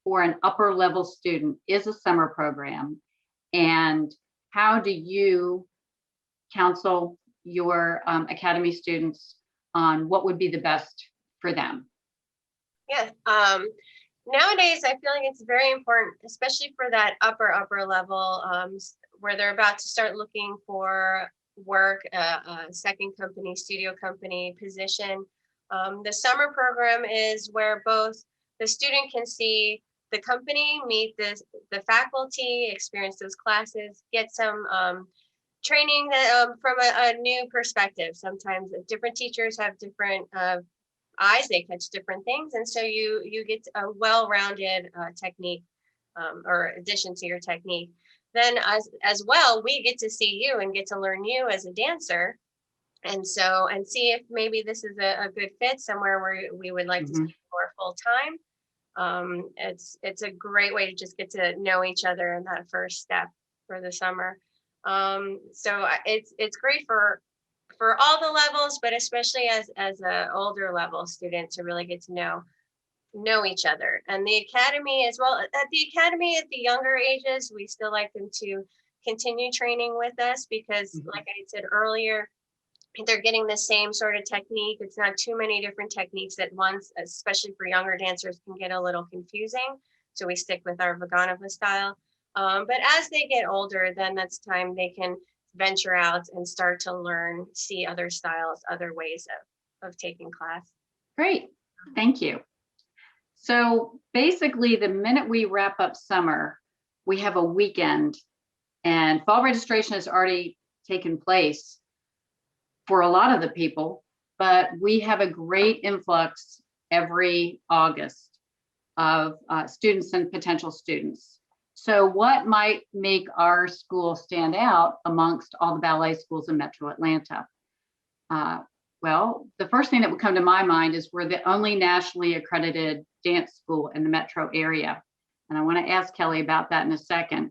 for an upper level student is a summer program? And how do you counsel your academy students on what would be the best for them? Yeah, nowadays I feel like it's very important, especially for that upper level, where they're about to start looking for work, a second company, studio company position. The summer program is where both the student can see the company, meet the faculty, experience those classes, get some training from a new perspective. Sometimes different teachers have different eyes, they catch different things. And so you get a well-rounded technique or addition to your technique. Then as well, we get to see you and get to learn you as a dancer. And see if maybe this is a good fit somewhere where we would like to see more full time. It's a great way to just get to know each other in that first step for the summer. So it's great for all the levels, but especially as an older level student to really get to know each other. And the academy as well. At the academy at the younger ages, we still like them to continue training with us because like I said earlier, they're getting the same sort of technique. It's not too many different techniques at once, especially for younger dancers, can get a little confusing. So we stick with our Vaganova style. But as they get older, then that's time they can venture out and start to learn, see other styles, other ways of taking class. Great, thank you. So basically, the minute we wrap up summer, we have a weekend, and fall registration has already taken place for a lot of the people, but we have a great influx every August of students and potential students. So what might make our school stand out amongst all the ballet schools in Metro Atlanta? Well, the first thing that would come to my mind is we're the only nationally accredited dance school in the metro area. And I want to ask Kelly about that in a second.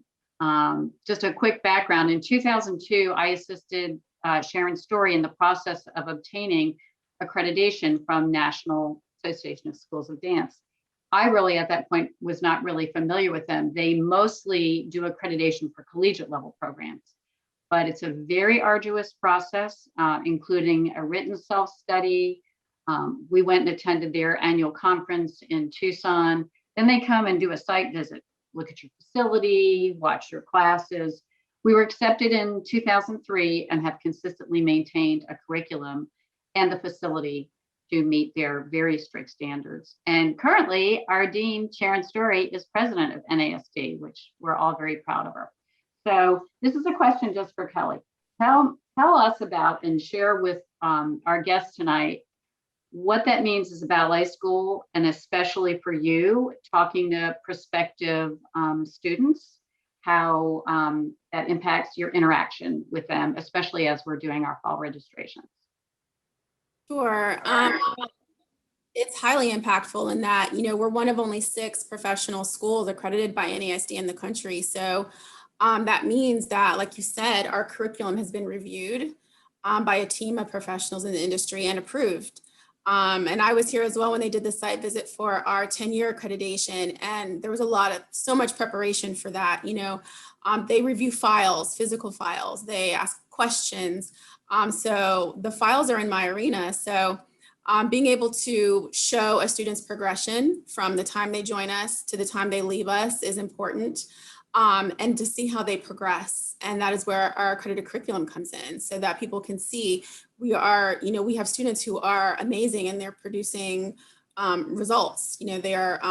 Just a quick background. In 2002, I assisted Sharon Story in the process of obtaining accreditation from National Association of Schools of Dance. I really, at that point, was not really familiar with them. They mostly do accreditation for collegiate level programs, but it's a very arduous process, including a written self-study. We went and attended their annual conference in Tucson. Then they come and do a site visit, look at your facility, watch your classes. We were accepted in 2003 and have consistently maintained a curriculum and the facility to meet their very strict standards. And currently, our dean, Sharon Story, is president of NASD, which we're all very proud of her. So this is a question just for Kelly. Tell us about and share with our guests tonight what that means as a ballet school, and especially for you, talking to prospective students, how that impacts your interaction with them, especially as we're doing our fall registrations. Sure. It's highly impactful in that, we're one of only 6 professional schools accredited by NASD in the country. So that means that, like you said, our curriculum has been reviewed by a team of professionals in the industry and approved. And I was here as well when they did the site visit for our 10-year accreditation, and there was so much preparation for that. They review files, physical files, they ask questions. So the files are in my arena. So being able to show a student's progression from the time they join us to the time they leave us is important. And to see how they progress. And that is where our accredited curriculum comes in, so that people can see we have students who are amazing and they're producing results. They are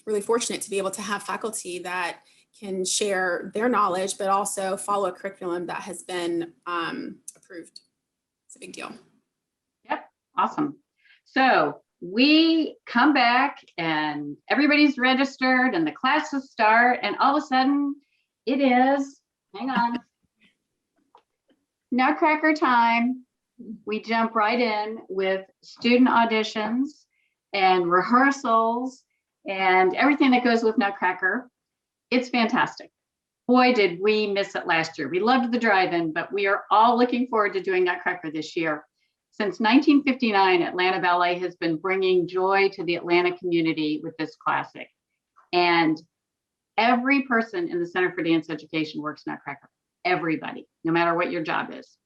really fortunate to be able to have faculty that can share their knowledge, but also follow a curriculum that has been approved. It's a big deal. Yep, awesome. So we come back and everybody's registered and the classes start, and all of a sudden it is, hang on, Nutcracker time. We jump right in with student auditions and rehearsals and everything that goes with Nutcracker. It's fantastic. Boy, did we miss it last year. We loved the drive-in, but we are all looking forward to doing Nutcracker this year. Since 1959, Atlanta Ballet has been bringing joy to the Atlanta community with this classic. And every person in the Center for Dance Education works Nutcracker. Everybody, no matter what your job is.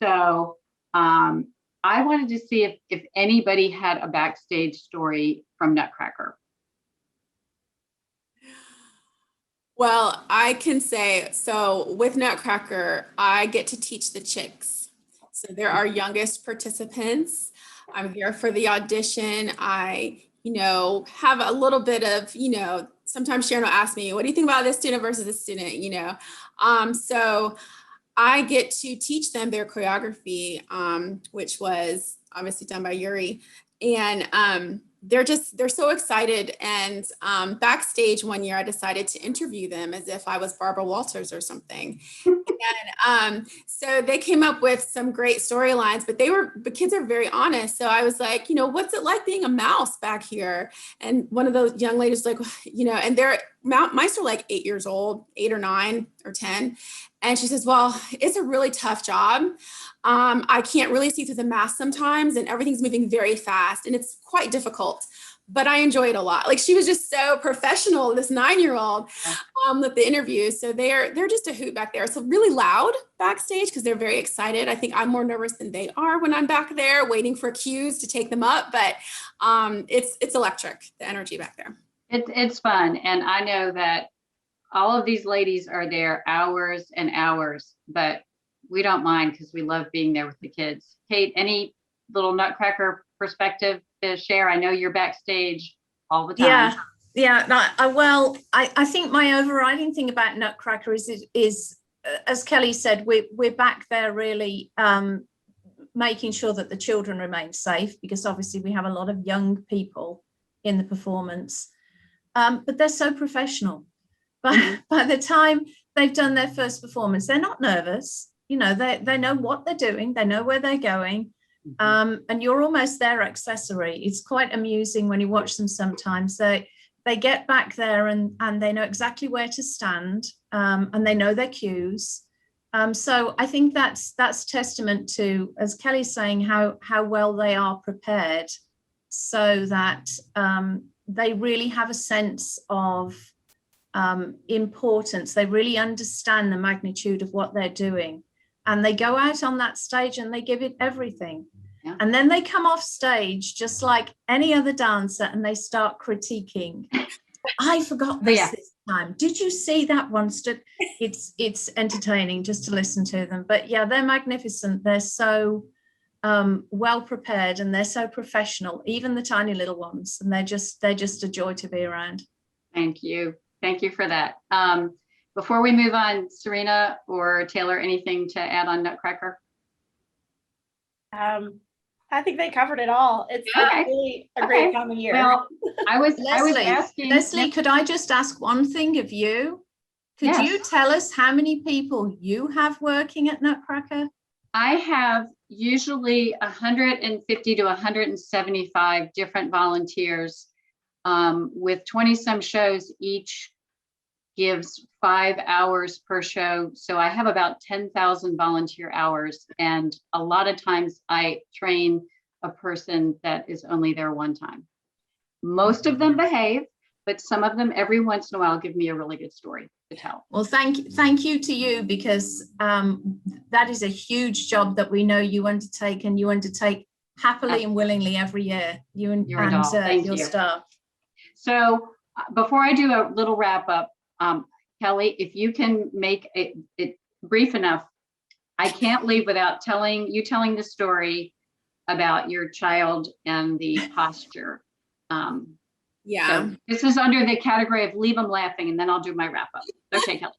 So I wanted to see if anybody had a backstage story from Nutcracker. Well, I can say, so with Nutcracker, I get to teach the chicks. So they're our youngest participants. I'm here for the audition. I, have a little bit of, sometimes Sharon will ask me, what do you think about this student versus this student, So I get to teach them their choreography, which was obviously done by Yuri. And they're so excited. And backstage one year, I decided to interview them as if I was Barbara Walters or something. And so they came up with some great storylines, but kids are very honest. So I was like, what's it like being a mouse back here? And one of those young ladies like, and mice are like 8 years old, 8 or 9 or 10. And she says, well, it's a really tough job. I can't really see through the mask sometimes, and everything's moving very fast and it's quite difficult. but I enjoyed a lot. Like she was just so professional, this 9-year-old with the interview. So they're just a hoot back there. It's really loud backstage because they're very excited. I think I'm more nervous than they are when I'm back there waiting for cues to take them up, but it's electric, the energy back there. It's fun. And I know that all of these ladies are there hours and hours, but we don't mind because we love being there with the kids. Kate, any little Nutcracker perspective to share? I know you're backstage all the time. I think my overriding thing about Nutcracker is as Kelly said, we're back there really making sure that the children remain safe, because obviously we have a lot of young people in the performance, but they're so professional. But by the time they've done their first performance, they're not nervous. You know, they know what they're doing, they know where they're going. And you're almost their accessory. It's quite amusing when you watch them sometimes. They get back there and they know exactly where to stand, and they know their cues. So I think that's testament to, as Kelly's saying, how well they are prepared, so that they really have a sense of importance. They really understand the magnitude of what they're doing. And they go out on that stage and they give it everything. Yeah. And then they come off stage just like any other dancer and they start critiquing. I forgot this time. Did you see that one? It's entertaining just to listen to them. But yeah, they're magnificent. They're so well prepared and they're so professional, even the tiny little ones. And they're just a joy to be around. Thank you. Thank you for that. Before we move on, Serena or Taylor, anything to add on Nutcracker? I think they covered it all. It's really a great time of year. Well, I was asking Leslie, could I just ask one thing of you? Could you tell us how many people you have working at Nutcracker? I have usually 150 to 175 different volunteers, with 20 some shows. Each gives 5 hours per show. So I have about 10,000 volunteer hours. And a lot of times I train a person that is only there one time. Most of them behave, but some of them every once in a while give me a really good story to tell. Well, thank you to you, because that is a huge job that we know you undertake, and you undertake happily and willingly every year, you and your staff. So before I do a little wrap up, Kelly, if you can make it brief enough, I can't leave without telling the story about your child and the posture. So this is under the category of leave them laughing, and then I'll do my wrap up. Okay, Kelly.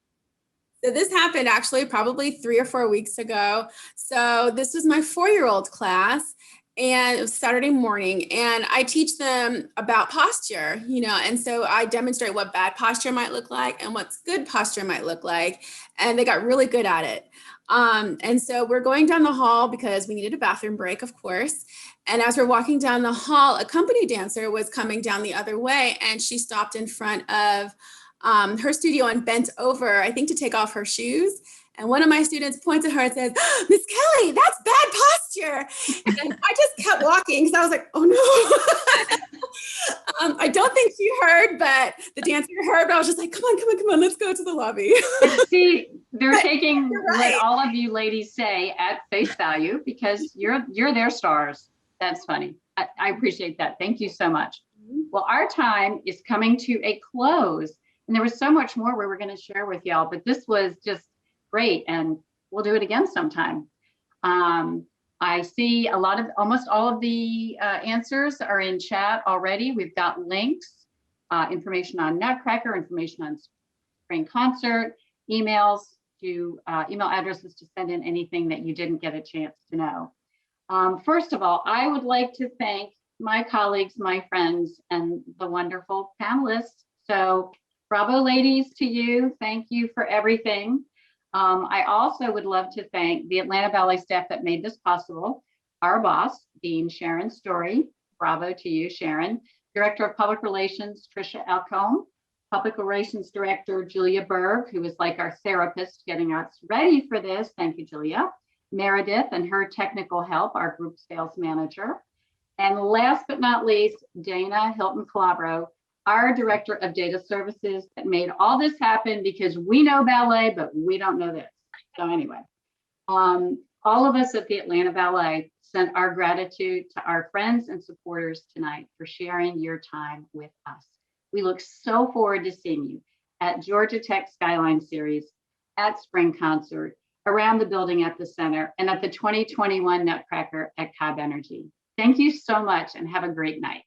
So this happened actually probably 3 or 4 weeks ago. So this was my 4-year-old class, and it was Saturday morning, and I teach them about posture, and so I demonstrate what bad posture might look like and what's good posture might look like. And they got really good at it. And so we're going down the hall because we needed a bathroom break, of course. And as we're walking down the hall, a company dancer was coming down the other way, and she stopped in front of her studio and bent over, I think, to take off her shoes. And one of my students points at her and says, "Miss Kelly, that's bad posture." And I just kept walking because I was like, oh no. I don't think she heard, but the dancer heard, but I was just like, come on, let's go to the lobby. See, they're taking what all of you ladies say at face value, because you're their stars. That's funny. I appreciate that. Thank you so much. Well, our time is coming to a close, and there was so much more we were going to share with y'all, but this was just great, and we'll do it again sometime. I see almost all of the answers are in chat already. We've got links, information on Nutcracker, information on spring concert, emails to email addresses to send in anything that you didn't get a chance to know. First of all, I would like to thank my colleagues, my friends, and the wonderful panelists. So bravo, ladies, to you. Thank you for everything. I also would love to thank the Atlanta Ballet staff that made this possible. Our boss, Dean Sharon Story. Bravo to you, Sharon. Director of Public Relations, Tricia Alcombe. Public Relations Director, Julia Berg, who is like our therapist getting us ready for this. Thank you, Julia. Meredith and her technical help, our group sales manager. And last but not least, Dana Hilton Calabro, our Director of Data Services, that made all this happen, because we know ballet, but we don't know this. So anyway, all of us at the Atlanta Ballet send our gratitude to our friends and supporters tonight for sharing your time with us. We look so forward to seeing you at Georgia Tech Skyline Series, at Spring Concert, around the building at the center, and at the 2021 Nutcracker at Cobb Energy. Thank you so much and have a great night.